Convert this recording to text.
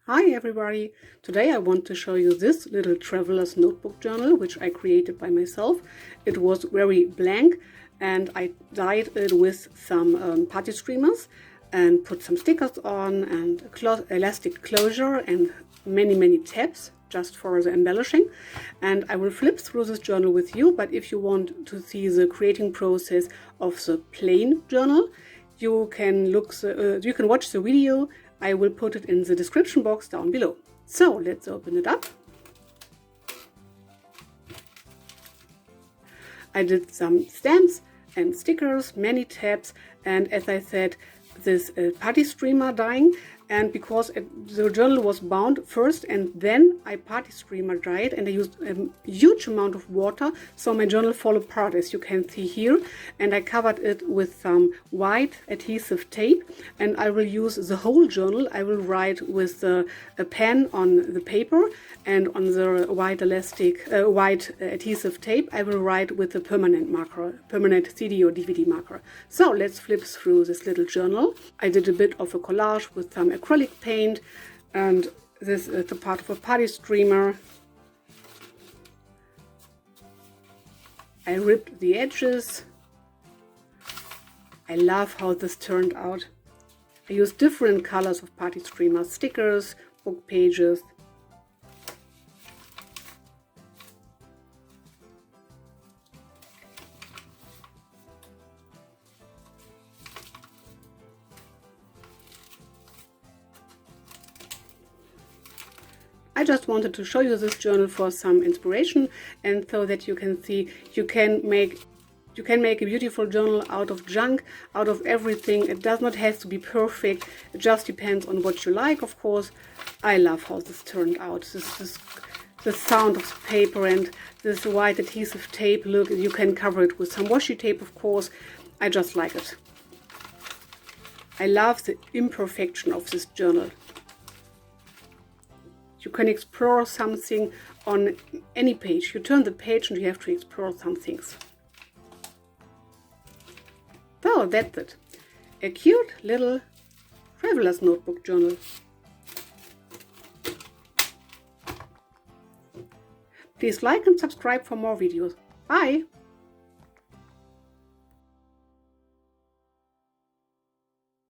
Hi everybody! Today I want to show you this little traveler's notebook journal which I created by myself. It was very blank and I dyed it with some party streamers and put some stickers on and elastic closure and many tabs just for the embellishing. And I will flip through this journal with you, but if you want to see the creating process of the plain journal, you can watch the video. I will put it in the description box down below. So let's open it up. I did some stamps and stickers, many tabs, and as I said, this party streamer dyeing. And because the journal was bound first and then I party streamer dyed, and I used a huge amount of water, so my journal fell apart as you can see here. And I covered it with some white adhesive tape, and I will use the whole journal. I will write with a pen on the paper, and on the white adhesive tape I will write with a permanent CD or DVD marker. So let's flip through this little journal. I did a bit of a collage with some acrylic paint, and this is a part of a party streamer. I ripped the edges. I love how this turned out. I used different colors of party streamers, stickers, book pages. I just wanted to show you this journal for some inspiration, and so that you can see you can make a beautiful journal out of junk, out of everything. It does not have to be perfect. It just depends on what you like, of course. I love how this turned out. The sound of the paper and this white adhesive tape. Look, you can cover it with some washi tape, of course. I just like it. I love the imperfection of this journal. You can explore something on any page. You turn the page and you have to explore some things. So that's it. A cute little traveler's notebook journal. Please like and subscribe for more videos. Bye!